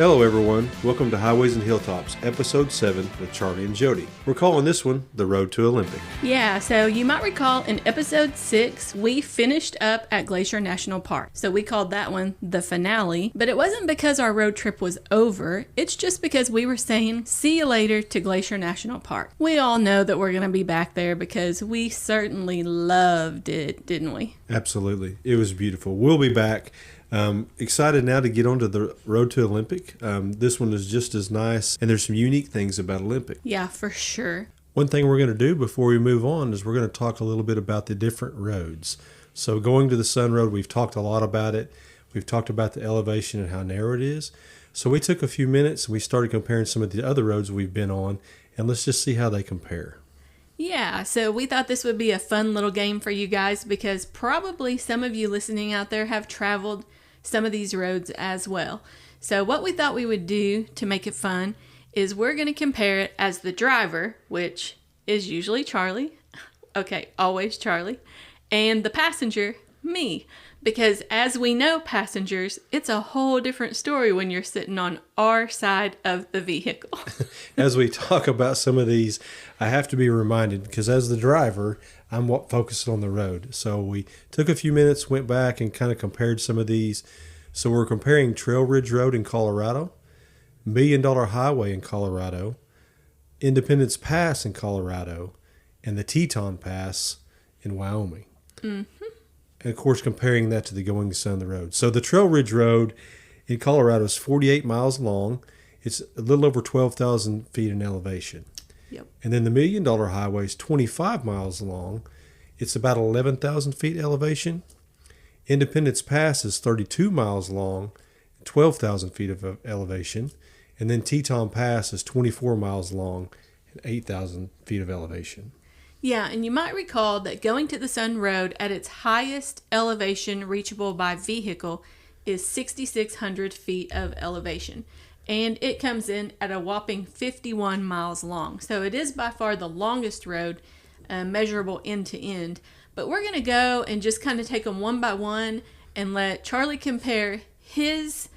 Hello everyone, welcome to Highways and Hilltops, Episode 7 with Charlie and Jodi. We're calling this one The Road to Olympic. Yeah, so you might recall in Episode 6, we finished up at Glacier National Park. So we called that one the finale, but it wasn't because our road trip was over, it's just because we were saying see you later to Glacier National Park. We all know that we're going to be back there because we certainly loved it, didn't we? Absolutely, it was beautiful. We'll be back. Excited now to get onto the Road to Olympic. This one is just as nice, and there's some unique things about Olympic. Yeah, for sure. One thing we're going to do before we move on is we're going to talk a little bit about the different roads. So going to the Sun Road, we've talked a lot about it. We've talked about the elevation and how narrow it is. So we took a few minutes and we started comparing some of the other roads we've been on, and let's just see how they compare. Yeah, so we thought this would be a fun little game for you guys because probably some of you listening out there have traveled some of these roads as well. So what we thought we would do to make it fun is we're going to compare it as the driver, which is usually Charlie. Okay, always Charlie. And the passenger, me. Because as we know, passengers, it's a whole different story when you're sitting on our side of the vehicle. As we talk about some of these, I have to be reminded, because as the driver, I'm focused on the road. So we took a few minutes, went back and kind of compared some of these. So we're comparing Trail Ridge Road in Colorado, $1 Million Highway in Colorado, Independence Pass in Colorado, and the Teton Pass in Wyoming. Mm-hmm. And of course, comparing that to the Going Sun the Road. So the Trail Ridge Road in Colorado is 48 miles long. It's a little over 12,000 feet in elevation. Yep. And then the $1 Million Highway is 25 miles long. It's about 11,000 feet elevation. Independence Pass is 32 miles long, 12,000 feet of elevation. And then Teton Pass is 24 miles long and 8,000 feet of elevation. Yeah, and you might recall that going to the Sun Road at its highest elevation reachable by vehicle is 6,600 feet of elevation. And it comes in at a whopping 51 miles long. So it is by far the longest road measurable end to end. But we're going to go and just kind of take them one by one and let Charlie compare his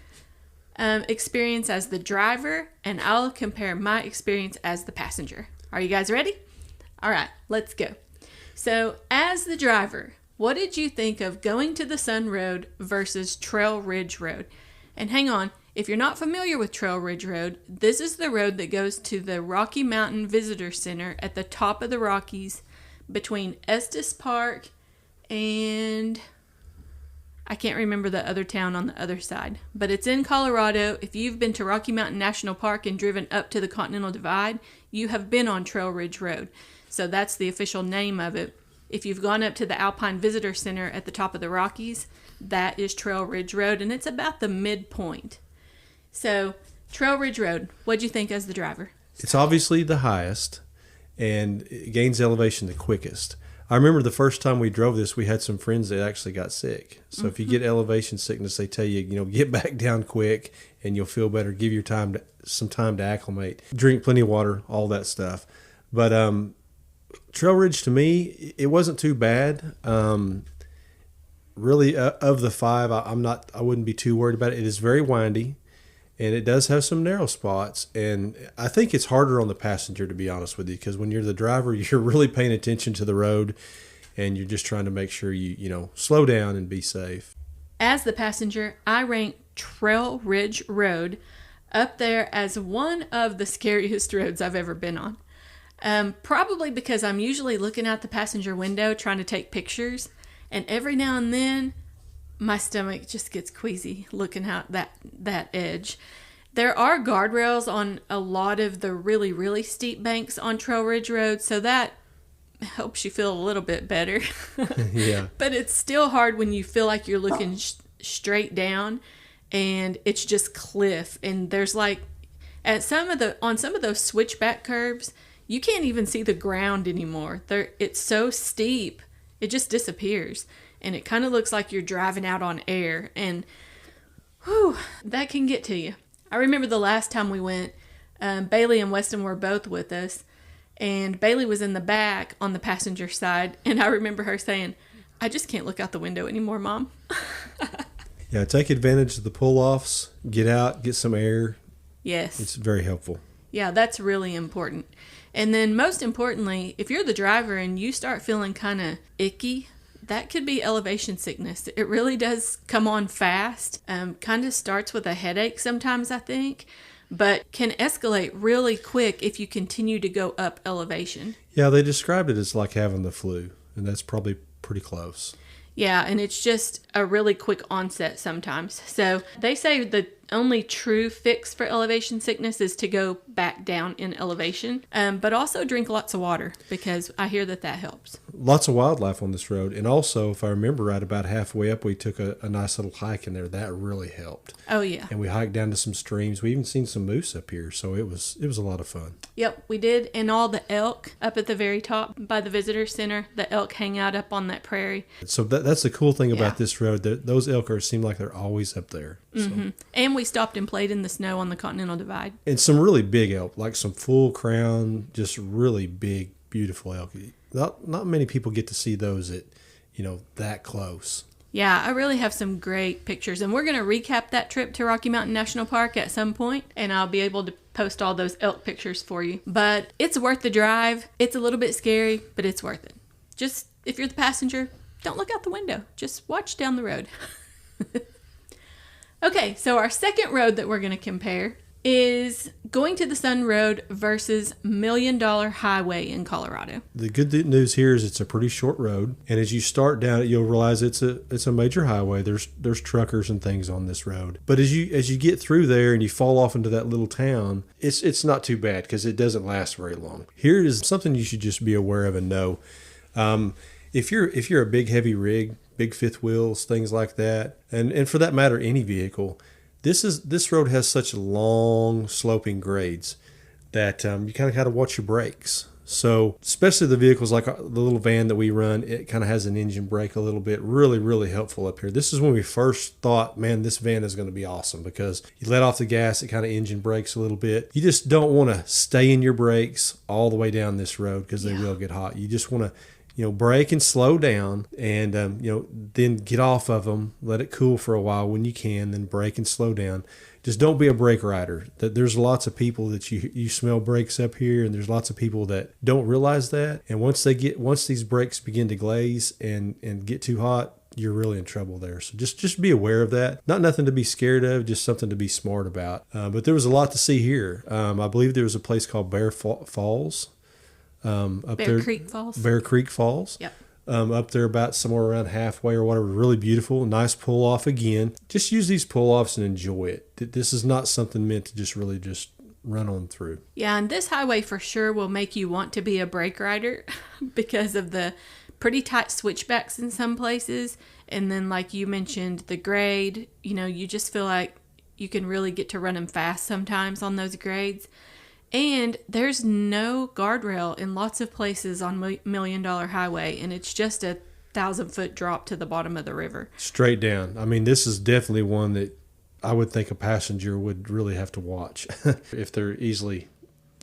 experience as the driver, and I'll compare my experience as the passenger. Are you guys ready? All right, let's go. So as the driver, what did you think of going to the Sun Road versus Trail Ridge Road? And hang on, if you're not familiar with Trail Ridge Road, this is the road that goes to the Rocky Mountain Visitor Center at the top of the Rockies between Estes Park and I can't remember the other town on the other side, but it's in Colorado. If you've been to Rocky Mountain National Park and driven up to the Continental Divide, you have been on Trail Ridge Road. So that's the official name of it. If you've gone up to the Alpine Visitor Center at the top of the Rockies, that is Trail Ridge Road, and it's about the midpoint. So, Trail Ridge Road, what'd you think as the driver? It's obviously the highest, and it gains elevation the quickest. I remember the first time we drove this, we had some friends that actually got sick. So if you get elevation sickness, they tell you, get back down quick, and you'll feel better. Give your some time to acclimate. Drink plenty of water, all that stuff. But Trail Ridge, to me, it wasn't too bad. Really, of the five, I wouldn't be too worried about it. It is very windy, and it does have some narrow spots. And I think it's harder on the passenger, to be honest with you, because when you're the driver, you're really paying attention to the road, and you're just trying to make sure you slow down and be safe. As the passenger, I rank Trail Ridge Road up there as one of the scariest roads I've ever been on. Probably because I'm usually looking out the passenger window trying to take pictures, and every now and then my stomach just gets queasy looking out that edge. There are guardrails on a lot of the really, really steep banks on Trail Ridge Road, so that helps you feel a little bit better. Yeah. But it's still hard when you feel like you're looking straight down and it's just cliff, and there's like on some of those switchback curves, you can't even see the ground anymore. It's so steep, it just disappears. And it kind of looks like you're driving out on air. And whew, that can get to you. I remember the last time we went, Bailey and Weston were both with us. And Bailey was in the back on the passenger side. And I remember her saying, I just can't look out the window anymore, Mom. Yeah, take advantage of the pull-offs. Get out, get some air. Yes. It's very helpful. Yeah, that's really important. And then most importantly, if you're the driver and you start feeling kind of icky, that could be elevation sickness. It really does come on fast. Kind of starts with a headache sometimes, I think, but can escalate really quick if you continue to go up elevation. Yeah, they described it as like having the flu, and that's probably pretty close. Yeah, and it's just a really quick onset sometimes. So they say the only true fix for elevation sickness is to go back down in elevation, but also drink lots of water, because I hear that helps. Lots of wildlife on this road. And also, if I remember right, about halfway up, we took a nice little hike in there. That really helped. Oh, yeah. And we hiked down to some streams. We even seen some moose up here. So it was a lot of fun. Yep, we did. And all the elk up at the very top by the visitor center, the elk hang out up on that prairie. So that's the cool thing about this road. Those elk seem like they're always up there. Mm-hmm. So. And we stopped and played in the snow on the Continental Divide. And some really big elk, like some full crown, just really big, beautiful elk. Not many people get to see those at, that close. Yeah, I really have some great pictures. And we're going to recap that trip to Rocky Mountain National Park at some point, and I'll be able to post all those elk pictures for you. But it's worth the drive. It's a little bit scary, but it's worth it. Just, if you're the passenger, don't look out the window. Just watch down the road. Okay, so our second road that we're going to compare is Going to the Sun Road versus $1 Million Highway in Colorado. The good news here is it's a pretty short road, and as you start down it, you'll realize it's a major highway. There's truckers and things on this road, but as you get through there and you fall off into that little town, it's not too bad because it doesn't last very long. Here is something you should just be aware of and know. If you're a big heavy rig, big fifth wheels, things like that, and for that matter any vehicle. This road has such long sloping grades that you kind of got to watch your brakes. So especially the vehicles like the little van that we run, it kind of has an engine brake a little bit. Really, really helpful up here. This is when we first thought, man, this van is going to be awesome because you let off the gas, it kind of engine brakes a little bit. You just don't want to stay in your brakes all the way down this road because they will get hot. You just want to brake and slow down and, then get off of them, let it cool for a while when you can, then brake and slow down. Just don't be a brake rider. There's lots of people that you smell brakes up here, and there's lots of people that don't realize that. And once these brakes begin to glaze and get too hot, you're really in trouble there. So just be aware of that. Not nothing to be scared of, just something to be smart about. But there was a lot to see here. I believe there was a place called Bear Falls. Bear Creek Falls. Yep. Up there about somewhere around halfway or whatever. Really beautiful. Nice pull off again. Just use these pull offs and enjoy it. This is not something meant to just run on through. Yeah, and this highway for sure will make you want to be a brake rider because of the pretty tight switchbacks in some places. And then like you mentioned, the grade, you just feel like you can really get to running fast sometimes on those grades. And there's no guardrail in lots of places on $1 Million Highway, and it's just a 1,000-foot drop to the bottom of the river. Straight down. I mean, this is definitely one that I would think a passenger would really have to watch if they're easily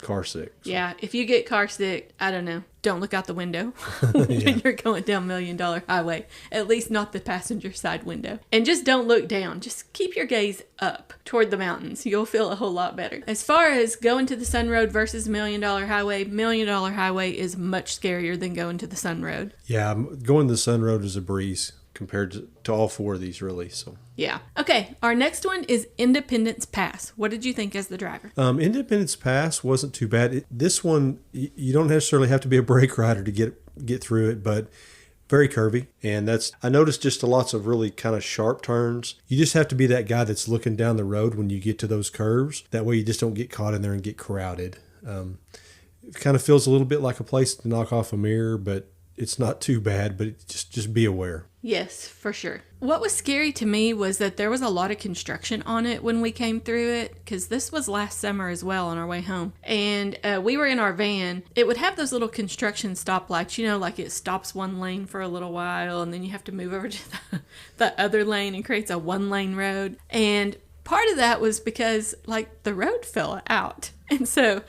car sick. So. Yeah, if you get car sick, I don't know. Don't look out the window when you're going down $1 Million Highway. At least not the passenger side window. And just don't look down. Just keep your gaze up toward the mountains. You'll feel a whole lot better. As far as Going to the Sun Road versus $1 Million Highway, $1 Million Highway is much scarier than Going to the Sun Road. Yeah, going to the Sun Road is a breeze compared to all four of these, really. So yeah. Okay, our next one is Independence Pass. What did you think as the driver? Independence Pass wasn't too bad. This one, you don't necessarily have to be a brake rider to get through it, but very curvy. And I noticed just lots of really kind of sharp turns. You just have to be that guy that's looking down the road when you get to those curves. That way you just don't get caught in there and get crowded. It kind of feels a little bit like a place to knock off a mirror, but it's not too bad, but just be aware. Yes, for sure. What was scary to me was that there was a lot of construction on it when we came through it, because this was last summer as well on our way home. And we were in our van. It would have those little construction stoplights, like it stops one lane for a little while, and then you have to move over to the other lane and creates a one-lane road. And part of that was because, the road fell out. And so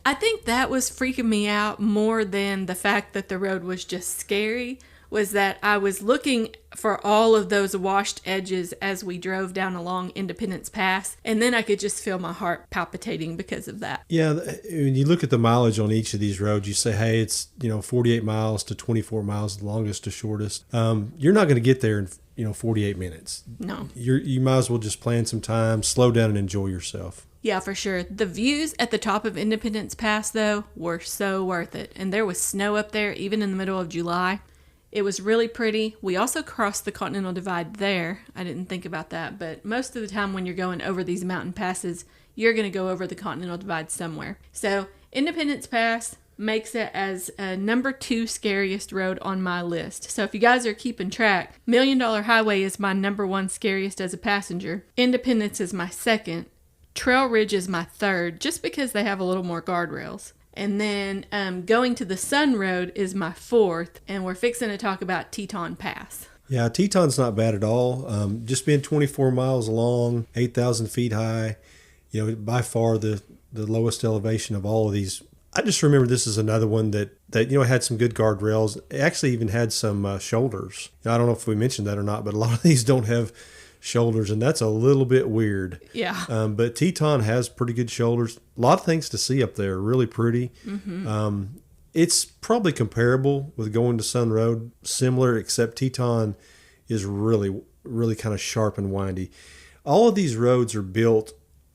I think that was freaking me out more than the fact that the road was just scary was that I was looking for all of those washed edges as we drove down along Independence Pass, and then I could just feel my heart palpitating because of that. Yeah, when you look at the mileage on each of these roads, you say, hey, it's 48 miles to 24 miles, the longest to shortest. You're not going to get there in 48 minutes. No. You might as well just plan some time, slow down, and enjoy yourself. Yeah, for sure. The views at the top of Independence Pass, though, were so worth it. And there was snow up there, even in the middle of July. It was really pretty. We also crossed the Continental Divide there. I didn't think about that, but most of the time when you're going over these mountain passes, you're going to go over the Continental Divide somewhere. So Independence Pass makes it as a number 2 scariest road on my list. So if you guys are keeping track, Million Dollar Highway is my number 1 scariest as a passenger. Independence is my 2nd. Trail Ridge is my 3rd, just because they have a little more guardrails. And then going to the Sun Road is my 4th, and we're fixing to talk about Teton Pass. Yeah, Teton's not bad at all. Just being 24 miles long, 8,000 feet high, by far the lowest elevation of all of these. I just remember this is another one that had some good guardrails. It actually even had some shoulders. I don't know if we mentioned that or not, but a lot of these don't have shoulders, and that's a little bit weird. Yeah. But Teton has pretty good shoulders. A lot of things to see up there, really pretty. Mm-hmm. It's probably comparable with going to Sun Road, similar, except Teton is really, really kind of sharp and windy. All of these roads are built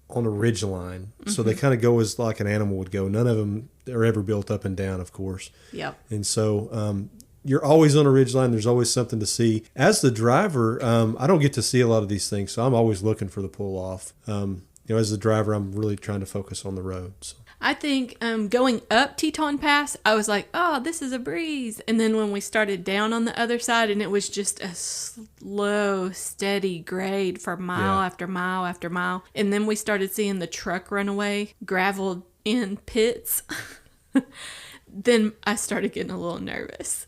on a ridge line, so they kind of go as like an animal would go. None of them are ever built up and down, of course. Yep. And so you're always on a ridge line. There's always something to see. As the driver, I don't get to see a lot of these things, so I'm always looking for the pull off. As the driver, I'm really trying to focus on the road. So. I think going up Teton Pass, I was like, oh, this is a breeze. And then when we started down on the other side, and it was just a slow, steady grade for mile after mile after mile. And then we started seeing the truck run away, gravel in pits. Then I started getting a little nervous.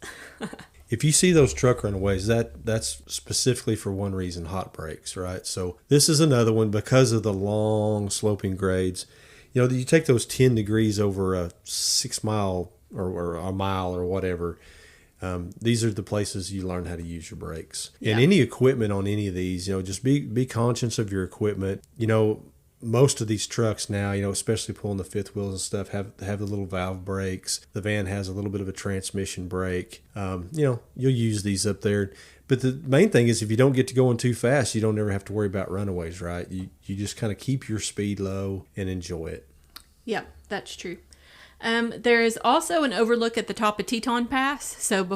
If you see those truck runaways, that's specifically for one reason, hot brakes, right? So this is another one because of the long sloping grades. You take those 10 degrees over a 6 mile or a mile or whatever. These are the places you learn how to use your brakes. And any equipment on any of these, just be conscious of your equipment. Most of these trucks now, especially pulling the fifth wheels and stuff, have the little valve brakes. The van has a little bit of a transmission brake. You'll use these up there. But the main thing is if you don't get to going too fast, you don't ever have to worry about runaways, right? You just kind of keep your speed low and enjoy it. Yep, that's true. There is also an overlook at the top of Teton Pass. So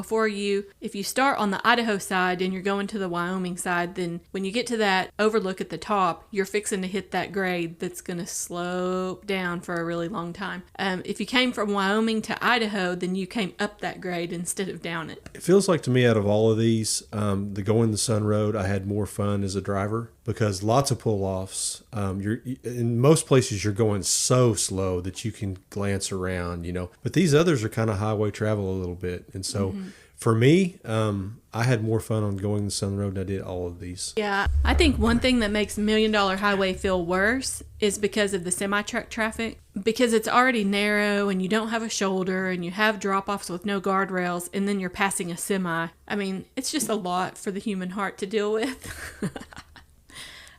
if you start on the Idaho side and you're going to the Wyoming side, then when you get to that overlook at the top, you're fixing to hit that grade that's going to slope down for a really long time. If you came from Wyoming to Idaho, then you came up that grade instead of down it. It feels like to me out of all of these, the going the Sun Road, I had more fun as a driver because lots of pull-offs. In most places, you're going so slow that you can glance around. But these others are kind of highway travel a little bit. And so for me, I had more fun on going the Sun Road than I did all of these. Yeah, I think one thing that makes Million Dollar Highway feel worse is because of the semi-truck traffic. Because it's already narrow and you don't have a shoulder and you have drop-offs with no guardrails and then you're passing a semi. I mean, it's just a lot for the human heart to deal with.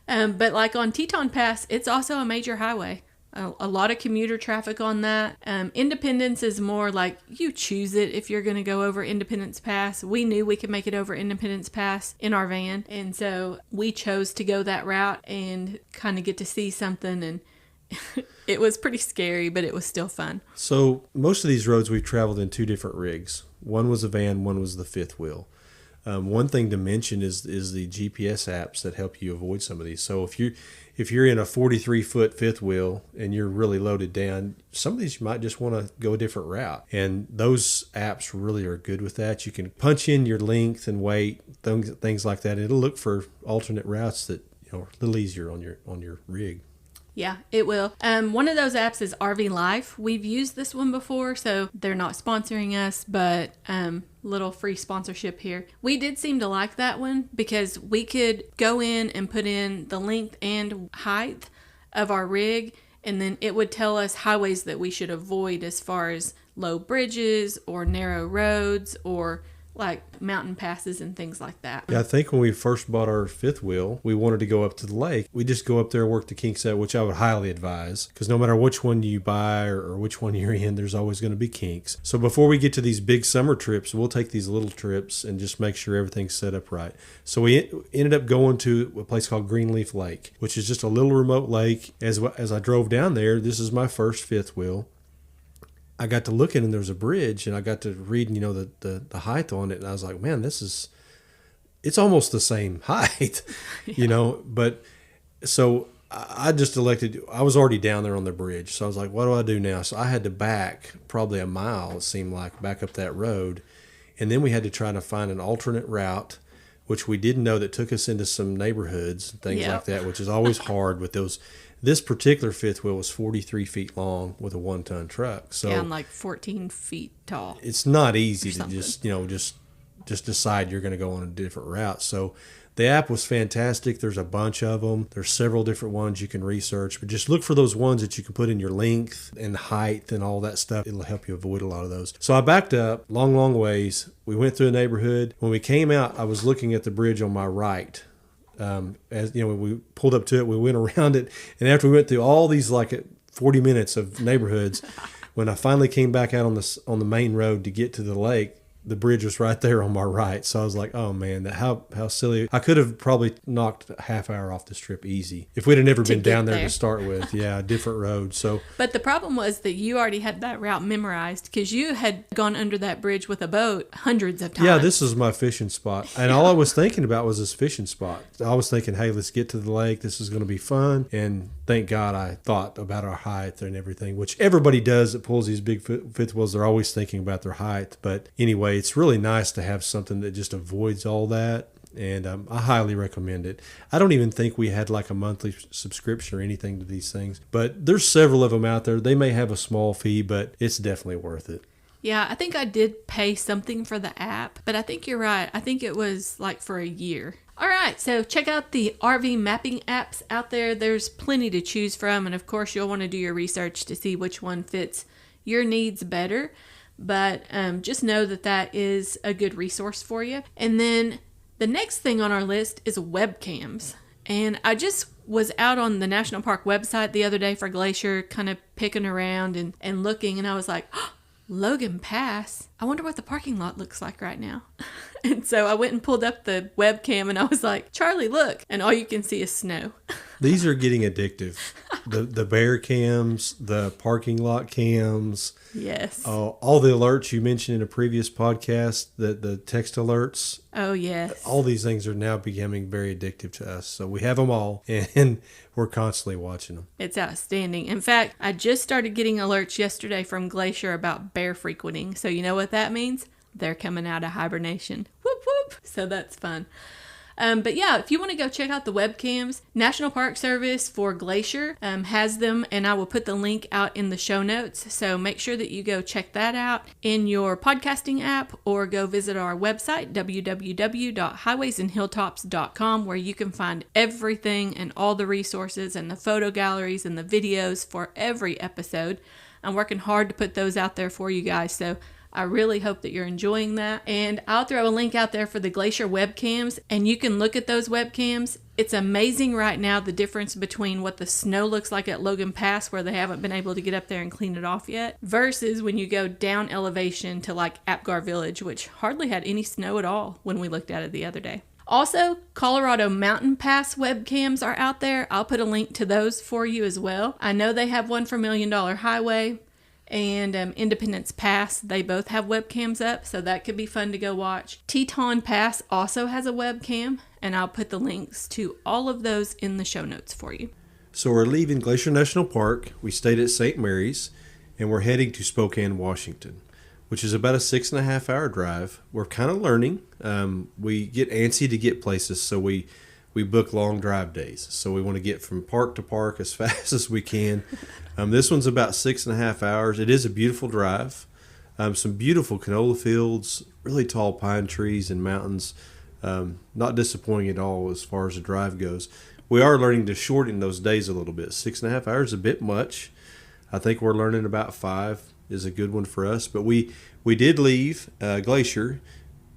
But like on Teton Pass, it's also a major highway. A lot of commuter traffic on that. Independence is more like you choose it if you're going to go over Independence Pass. We knew we could make it over Independence Pass in our van. And so we chose to go that route and kind of get to see something. And it was pretty scary, but it was still fun. So most of these roads we've traveled in 2 different rigs. One was a van, one was the fifth wheel. One thing to mention is the GPS apps that help you avoid some of these. So if you're in a 43-foot fifth wheel and you're really loaded down, some of these you might just want to go a different route. And those apps really are good with that. You can punch in your length and weight, things like that. It'll look for alternate routes that are a little easier on your rig. Yeah, it will. One of those apps is RV Life. We've used this one before, so they're not sponsoring us, but little free sponsorship here. We did seem to like that one because we could go in and put in the length and height of our rig, and then it would tell us highways that we should avoid as far as low bridges or narrow roads or like mountain passes and things like that. Yeah, I think when we first bought our fifth wheel, we wanted to go up to the lake. We just go up there and work the kinks out, which I would highly advise, because no matter which one you buy or which one you're in, there's always going to be kinks. So before we get to these big summer trips, we'll take these little trips and just make sure everything's set up right. So we ended up going to a place called Greenleaf Lake, which is just a little remote lake. As I drove down there, this is my first fifth wheel. I got to looking and there was a bridge, and I got to reading, the height on it, and I was like, man, it's almost the same height, but so I just elected, I was already down there on the bridge. So I was like, what do I do now? So I had to back probably a mile, it seemed like, back up that road. And then we had to try to find an alternate route, which we didn't know, that took us into some neighborhoods and things like that, which is always hard with those. This particular fifth wheel was 43 feet long with a 1-ton truck. So and like 14 feet tall. It's not easy to just decide you're going to go on a different route. So the app was fantastic. There's a bunch of them. There's several different ones you can research, but just look for those ones that you can put in your length and height and all that stuff. It'll help you avoid a lot of those. So I backed up long ways. We went through a neighborhood. When we came out, I was looking at the bridge on my right. As when we pulled up to it, we went around it, and after we went through all these 40 minutes of neighborhoods, when I finally came back out on the main road to get to the lake, the bridge was right there on my right. So I was like, oh man, how silly. I could have probably knocked a half hour off this trip easy if we'd have never been down there to start with. Yeah, different road. So, but the problem was that you already had that route memorized because you had gone under that bridge with a boat hundreds of times. Yeah, this is my fishing spot. And all I was thinking about was this fishing spot. I was thinking, hey, let's get to the lake. This is going to be fun. And thank God I thought about our height and everything, which everybody does that pulls these big fifth wheels. They're always thinking about their height. But anyway, it's really nice to have something that just avoids all that. And I highly recommend it. I don't even think we had a monthly subscription or anything to these things, but there's several of them out there. They may have a small fee, but it's definitely worth it. Yeah, I think I did pay something for the app, but I think you're right. I think it was for a year. All right, so check out the RV mapping apps out there. There's plenty to choose from, and of course you'll want to do your research to see which one fits your needs better. But just know that is a good resource for you. And then the next thing on our list is webcams. And I just was out on the National Park website the other day for Glacier, kind of picking around and looking, and I was like, oh, Logan Pass. I wonder what the parking lot looks like right now. And so I went and pulled up the webcam, and I was like, Charlie, look. And all you can see is snow. These are getting addictive. The bear cams, the parking lot cams. Yes. All the alerts you mentioned in a previous podcast, the text alerts. Oh, yes. All these things are now becoming very addictive to us. So we have them all, and we're constantly watching them. It's outstanding. In fact, I just started getting alerts yesterday from Glacier about bear frequenting. So you know what that means? They're coming out of hibernation. Whoop, whoop. So that's fun. But yeah, if you want to go check out the webcams, National Park Service for Glacier has them, and I will put the link out in the show notes. So make sure that you go check that out in your podcasting app, or go visit our website, www.highwaysandhilltops.com, where you can find everything and all the resources and the photo galleries and the videos for every episode. I'm working hard to put those out there for you guys, so I really hope that you're enjoying that. And I'll throw a link out there for the Glacier webcams, and you can look at those webcams. It's amazing right now the difference between what the snow looks like at Logan Pass, where they haven't been able to get up there and clean it off yet, versus when you go down elevation to Apgar Village, which hardly had any snow at all when we looked at it the other day. Also, Colorado Mountain Pass webcams are out there. I'll put a link to those for you as well. I know they have one for Million Dollar Highway and Independence Pass. They both have webcams up, so that could be fun to go watch. Teton Pass also has a webcam, and I'll put the links to all of those in the show notes for you. So we're leaving Glacier National Park. We stayed at St. Mary's, and we're heading to Spokane, Washington, which is about a 6.5 hour drive. We're kind of learning. We get antsy to get places, so we book long drive days. So we want to get from park to park as fast as we can. This one's about 6.5 hours. It is a beautiful drive. Some beautiful canola fields, really tall pine trees and mountains. Not disappointing at all as far as the drive goes. We are learning to shorten those days a little bit. 6.5 hours is a bit much. I think we're learning about 5 is a good one for us. But we did leave Glacier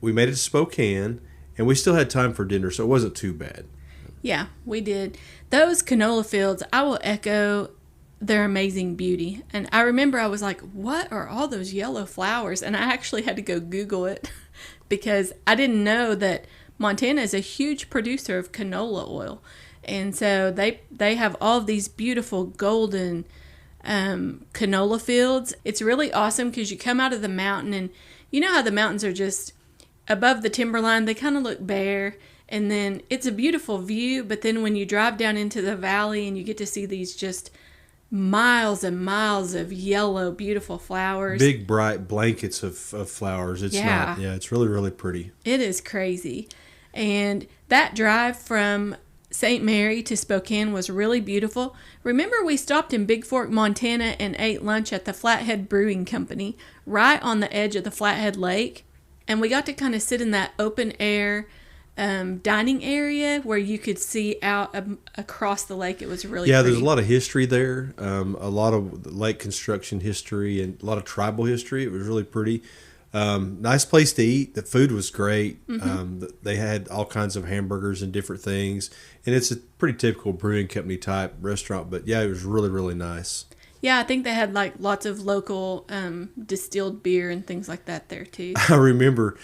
we made it to Spokane, and we still had time for dinner, so it wasn't too bad. Yeah, we did. Those canola fields, I will echo their amazing beauty. And I remember I was like, what are all those yellow flowers? And I actually had to go Google it because I didn't know that Montana is a huge producer of canola oil. And so they have all of these beautiful golden canola fields. It's really awesome because you come out of the mountain, and you know how the mountains are just above the timberline, they kind of look bare. And then it's a beautiful view, but then when you drive down into the valley and you get to see these just miles and miles of yellow, beautiful flowers. Big, bright blankets of flowers. It's really, really pretty. It is crazy. And that drive from St. Mary to Spokane was really beautiful. Remember, we stopped in Big Fork, Montana and ate lunch at the Flathead Brewing Company right on the edge of the Flathead Lake. And we got to kind of sit in that open air dining area where you could see out across the lake. It was really pretty. There's a lot of history there, a lot of lake construction history and a lot of tribal history. It was really pretty. Nice place to eat. The food was great. Mm-hmm. They had all kinds of hamburgers and different things, and it's a pretty typical brewing company type restaurant, but yeah, it was really, really nice. Yeah, I think they had like lots of local distilled beer and things like that there too. I remember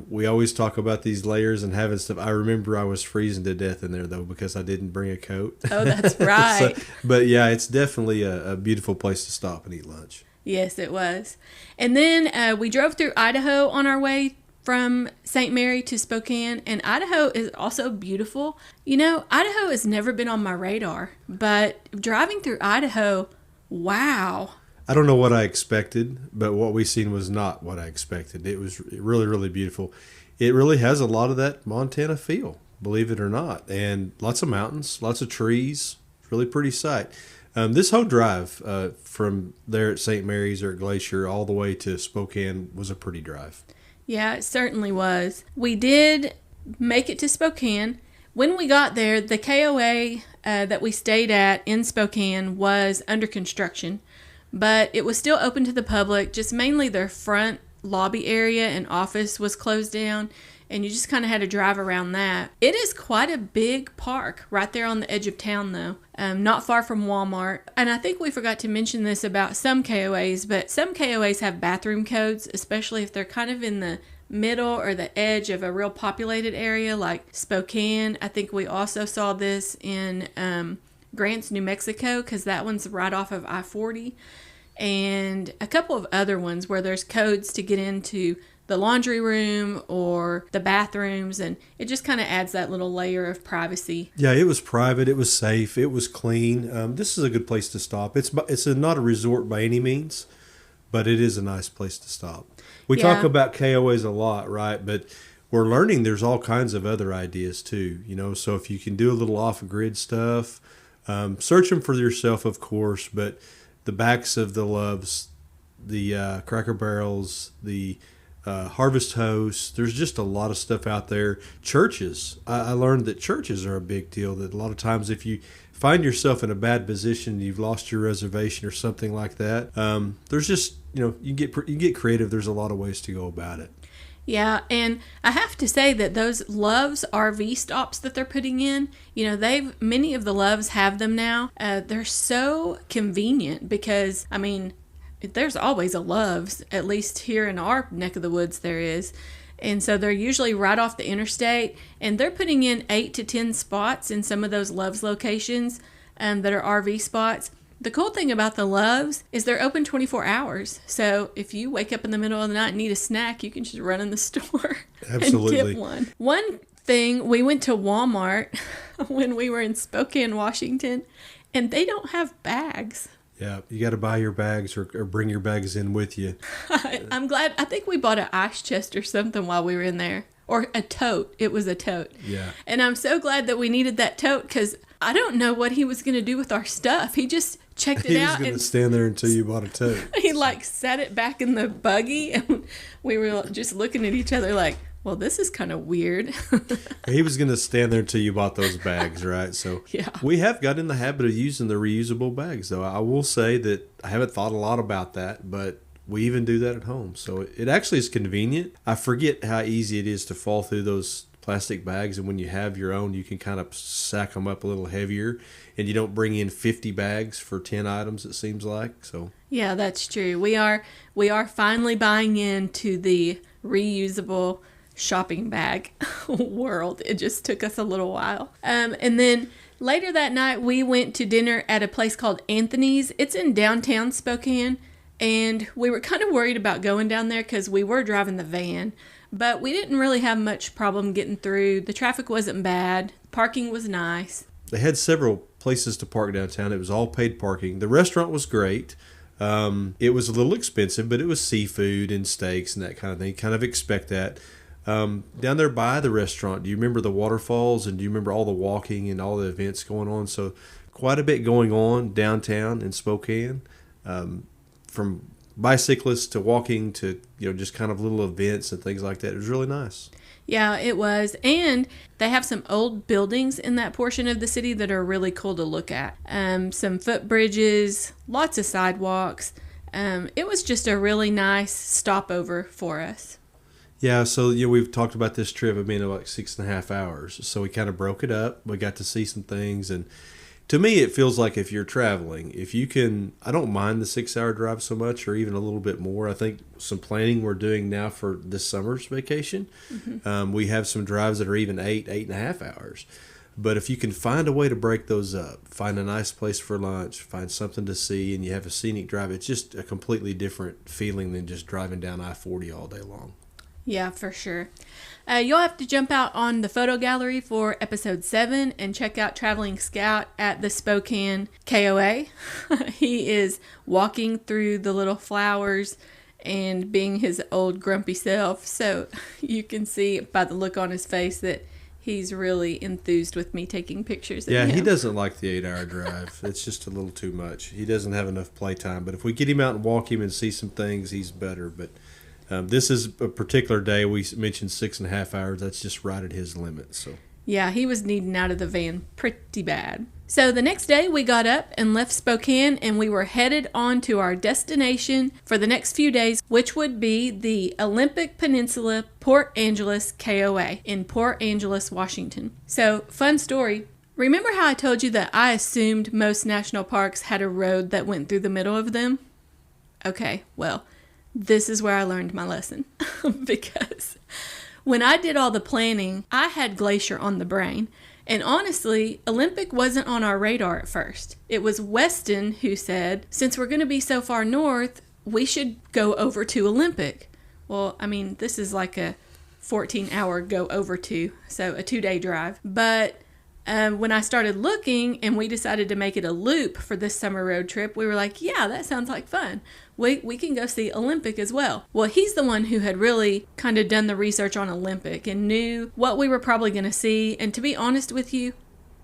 we always talk about these layers and having stuff. I remember I was freezing to death in there though because I didn't bring a coat. Oh, that's right. But yeah, it's definitely a beautiful place to stop and eat lunch. Yes, it was. And then we drove through Idaho on our way from St. Mary to Spokane, and Idaho is also beautiful. You know, Idaho has never been on my radar, but driving through Idaho, wow. I don't know what I expected, but what we seen was not what I expected. It was really, really beautiful. It really has a lot of that Montana feel, believe it or not, and lots of mountains, lots of trees. Really pretty sight. This whole drive from there at St. Mary's or at Glacier all the way to Spokane was a pretty drive. Yeah, it certainly was. We did make it to Spokane. When we got there, the KOA that we stayed at in Spokane was under construction, but it was still open to the public. Just mainly their front lobby area and office was closed down, and you just kind of had to drive around that. It is quite a big park right there on the edge of town, though, not far from Walmart. And I think we forgot to mention this about some KOAs, but some KOAs have bathroom codes, especially if they're kind of in the middle or the edge of a real populated area like Spokane. I think we also saw this in Grants, New Mexico, because that one's right off of I-40, and a couple of other ones where there's codes to get into the laundry room or the bathrooms, and it just kind of adds that little layer of privacy. Yeah, it was private, it was safe, it was clean. This is a good place to stop. It's not a resort by any means, but it is a nice place to stop. We talk about KOAs a lot, right? But we're learning there's all kinds of other ideas too, you know. So if you can do a little off-grid stuff, search them for yourself, of course, but the backs of the Loves, the Cracker Barrels, the Harvest Host, there's just a lot of stuff out there. Churches, I learned that churches are a big deal, that a lot of times if you find yourself in a bad position, you've lost your reservation or something like that, there's just, you know, you get creative. There's a lot of ways to go about it. Yeah, and I have to say that those Loves RV stops that they're putting in, you know, many of the Loves have them now. They're so convenient because, I mean, there's always a Love's, at least here in our neck of the woods there is. And so they're usually right off the interstate, and they're putting in 8 to 10 spots in some of those Love's locations that are RV spots. The cool thing about the Loves is they're open 24 hours. So if you wake up in the middle of the night and need a snack, you can just run in the store Absolutely. and get one. One thing, we went to Walmart when we were in Spokane, Washington, and they don't have bags. Yeah, you got to buy your bags or bring your bags in with you. I'm glad. I think we bought an ice chest or something while we were in there. Or a tote. It was a tote. Yeah. And I'm so glad that we needed that tote because I don't know what he was going to do with our stuff. He just checked it out. He was going to stand there until you bought a tote. He like sat it back in the buggy, and we were just looking at each other like, well, this is kind of weird. He was going to stand there until you bought those bags, right? So yeah. We have got in the habit of using the reusable bags, though. I will say that I haven't thought a lot about that, but we even do that at home. So it actually is convenient. I forget how easy it is to fall through those plastic bags, and when you have your own, you can kind of sack them up a little heavier, and you don't bring in 50 bags for 10 items, it seems like. So yeah, that's true. We are finally buying into the reusable shopping bag world. It just took us a little while. And then later that night, we went to dinner at a place called Anthony's. It's in downtown Spokane, and we were kind of worried about going down there because we were driving the van, but we didn't really have much problem getting through. The traffic wasn't bad. Parking was nice. They had several places to park downtown. It was all paid parking. The restaurant was great. It was a little expensive, but it was seafood and steaks and that kind of thing. You kind of expect that. Down there by the restaurant, do you remember the waterfalls, and do you remember all the walking and all the events going on? So quite a bit going on downtown in Spokane, from bicyclists to walking to, just kind of little events and things like that. It was really nice. Yeah, it was. And they have some old buildings in that portion of the city that are really cool to look at. Some footbridges, lots of sidewalks. It was just a really nice stopover for us. Yeah, so we've talked about this trip being like 6.5 hours. So we kind of broke it up. We got to see some things, and to me, it feels like if you're traveling, if you can, I don't mind the 6-hour drive so much, or even a little bit more. I think some planning we're doing now for this summer's vacation, we have some drives that are even 8.5 hours. But if you can find a way to break those up, find a nice place for lunch, find something to see, and you have a scenic drive, it's just a completely different feeling than just driving down I-40 all day long. Yeah, for sure. You'll have to jump out on the photo gallery for episode 7 and check out Traveling Scout at the Spokane KOA. He is walking through the little flowers and being his old grumpy self. So you can see by the look on his face that he's really enthused with me taking pictures of him. Yeah, he doesn't like the 8-hour drive. It's just a little too much. He doesn't have enough playtime. But if we get him out and walk him and see some things, he's better. But this is a particular day. We mentioned 6.5 hours. That's just right at his limit. So yeah, he was needing out of the van pretty bad. So the next day we got up and left Spokane, and we were headed on to our destination for the next few days, which would be the Olympic Peninsula Port Angeles KOA in Port Angeles, Washington. So fun story. Remember how I told you that I assumed most national parks had a road that went through the middle of them? Okay, well, this is where I learned my lesson. Because when I did all the planning, I had Glacier on the brain. And honestly, Olympic wasn't on our radar at first. It was Weston who said, since we're going to be so far north, we should go over to Olympic. Well, I mean, this is like a 14-hour go over to, so a 2-day drive. But when I started looking and we decided to make it a loop for this summer road trip, we were like, yeah, that sounds like fun. We can go see Olympic as well. Well, he's the one who had really kind of done the research on Olympic and knew what we were probably going to see. And to be honest with you,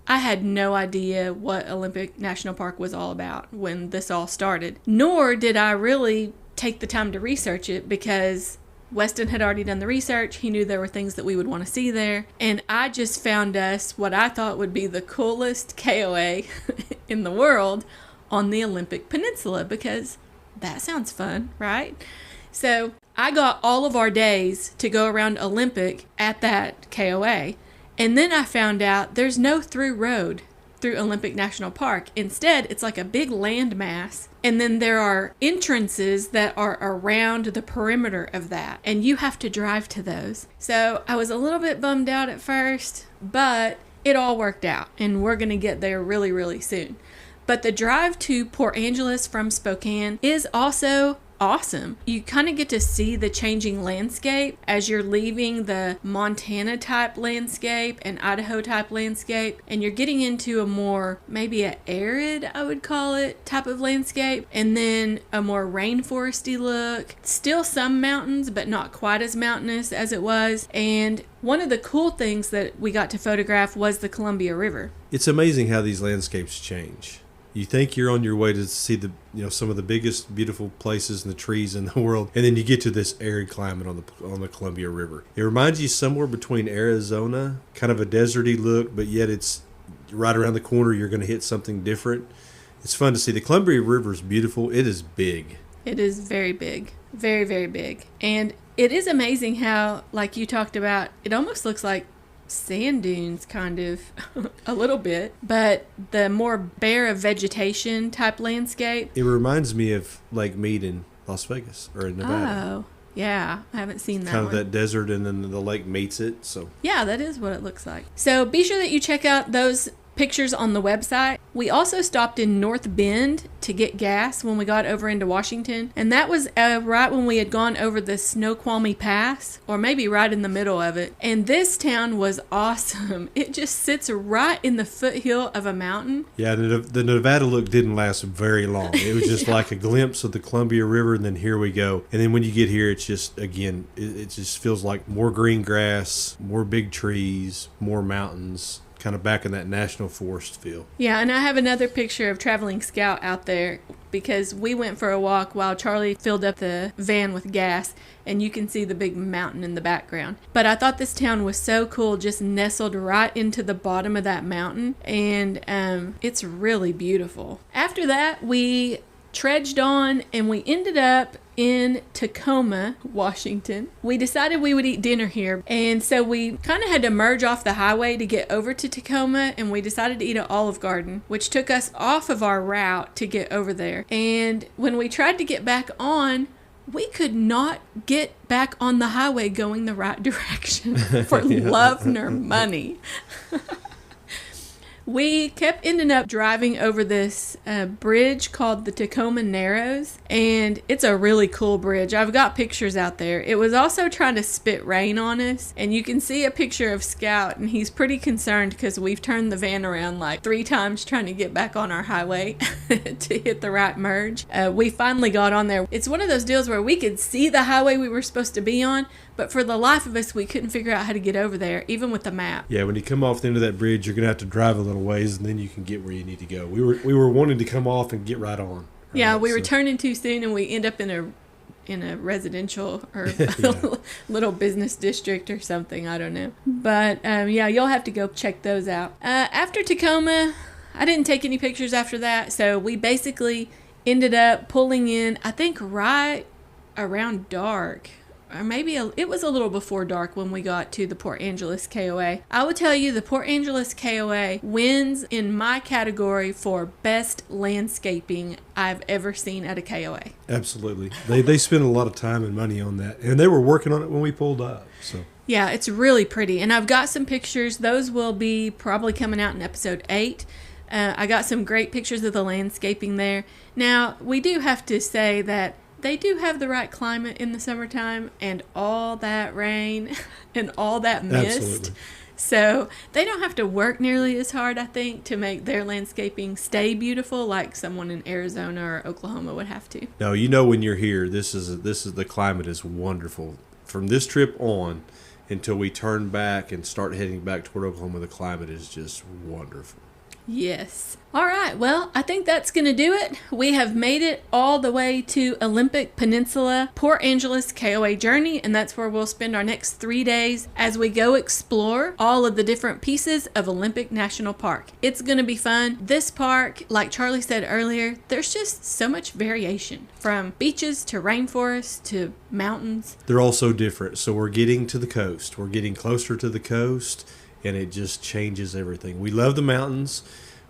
I had no idea what Olympic National Park was all about when this all started. Nor did I really take the time to research it, because Weston had already done the research. He knew there were things that we would want to see there. And I just found us what I thought would be the coolest KOA in the world on the Olympic Peninsula, because that sounds fun, right? So I got all of our days to go around Olympic at that KOA. And then I found out there's no through road through Olympic National Park. Instead, it's like a big landmass. And then there are entrances that are around the perimeter of that. And you have to drive to those. So I was a little bit bummed out at first, but it all worked out. And we're going to get there really, really soon. But the drive to Port Angeles from Spokane is also awesome. You kind of get to see the changing landscape as you're leaving the Montana type landscape and Idaho type landscape, and you're getting into a more, maybe a arid, I would call it, type of landscape, and then a more rainforesty look. Still some mountains, but not quite as mountainous as it was. And one of the cool things that we got to photograph was the Columbia River. It's amazing how these landscapes change. You think you're on your way to see the some of the biggest beautiful places and the trees in the world, and then you get to this arid climate on the Columbia River. It reminds you somewhere between Arizona, kind of a deserty look, but yet it's right around the corner. You're going to hit something different. It's fun to see. The Columbia River is beautiful. It is big. It is very big. Very, very big. And it is amazing how, like you talked about, it almost looks like sand dunes, kind of, a little bit. But the more bare of vegetation type landscape. It reminds me of Lake Mead in Las Vegas or in Nevada. Oh, yeah. I haven't seen that Kind of one. that desert, and then the lake meets it. So Yeah, that is what it looks like. So be sure that you check out those pictures on the website. We also stopped in North Bend to get gas when we got over into Washington. And that was right when we had gone over the Snoqualmie Pass, or maybe right in the middle of it. And this town was awesome. It just sits right in the foothill of a mountain. yeah, the Nevada look didn't last very long. It was just like a glimpse of the Columbia River, and then here we go. And then when you get here, it's just, again, it just feels like more green grass, more big trees, more mountains. Kind of back in that national forest feel. Yeah, and I have another picture of Traveling Scout out there because we went for a walk while Charlie filled up the van with gas, and you can see the big mountain in the background. But I thought this town was so cool, just nestled right into the bottom of that mountain, and it's really beautiful. After that, we trudged on and we ended up in Tacoma, Washington. We decided we would eat dinner here, and so we kind of had to merge off the highway to get over to Tacoma, and we decided to eat at Olive Garden, which took us off of our route to get over there. And when we tried to get back on, we could not get back on the highway going the right direction for love nor money. We kept ending up driving over this bridge called the Tacoma Narrows, and it's a really cool bridge. I've got pictures out there. It was also trying to spit rain on us, and you can see a picture of Scout, and he's pretty concerned because we've turned the van around like 3 times trying to get back on our highway to hit the right merge. We finally got on there. It's one of those deals where we could see the highway we were supposed to be on, but for the life of us, we couldn't figure out how to get over there, even with the map. Yeah, when you come off the end of that bridge, you're going to have to drive a little ways, and then you can get where you need to go. We were wanting to come off and get right on. Yeah, we were turning too soon, and we end up in a residential or little business district or something. I don't know. But, yeah, you'll have to go check those out. After Tacoma, I didn't take any pictures after that, so we basically ended up pulling in, I think, right around dark. Or maybe it was a little before dark when we got to the Port Angeles KOA. I will tell you, the Port Angeles KOA wins in my category for best landscaping I've ever seen at a KOA. Absolutely. They spent a lot of time and money on that, and they were working on it when we pulled up. So yeah, it's really pretty. And I've got some pictures. Those will be probably coming out in episode 8. I got some great pictures of the landscaping there. Now, we do have to say that they do have the right climate in the summertime, and all that rain and all that mist. Absolutely. So they don't have to work nearly as hard, I think, to make their landscaping stay beautiful like someone in Arizona or Oklahoma would have to. No, you know when you're here, this is the climate is wonderful. From this trip on until we turn back and start heading back toward Oklahoma, the climate is just wonderful. Yes. All right. Well, I think that's going to do it. We have made it all the way to Olympic Peninsula, Port Angeles KOA journey, and that's where we'll spend our next 3 days as we go explore all of the different pieces of Olympic National Park. It's going to be fun. This park, like Charlie said earlier, there's just so much variation, from beaches to rainforests to mountains. They're all so different. So we're getting to the coast. We're getting closer to the coast, and it just changes everything. We love the mountains.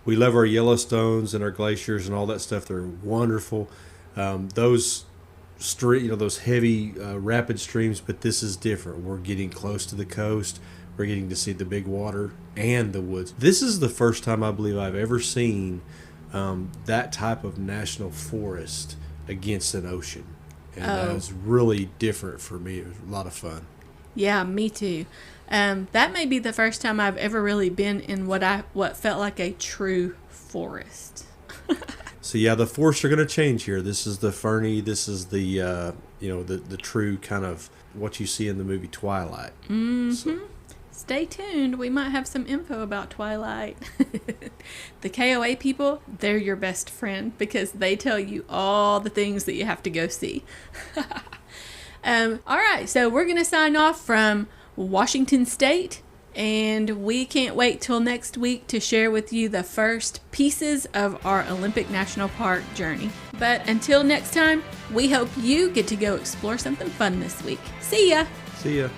We love our Yellowstones and our glaciers and all that stuff. They're wonderful. Those heavy rapid streams, but this is different. We're getting close to the coast. We're getting to see the big water and the woods. This is the first time I believe I've ever seen that type of national forest against an ocean. And that was really different for me. It was a lot of fun. Yeah, me too. That may be the first time I've ever really been in what felt like a true forest. So yeah, the forests are going to change here. This is the ferny. This is the the true kind of what you see in the movie Twilight. Mm-hmm. So. Stay tuned. We might have some info about Twilight. The KOA people, they're your best friend because they tell you all the things that you have to go see. All right, so we're going to sign off from Washington State, And we can't wait till next week to share with you the first pieces of our Olympic National Park journey. But until next time, we hope you get to go explore something fun this week. See ya! See ya.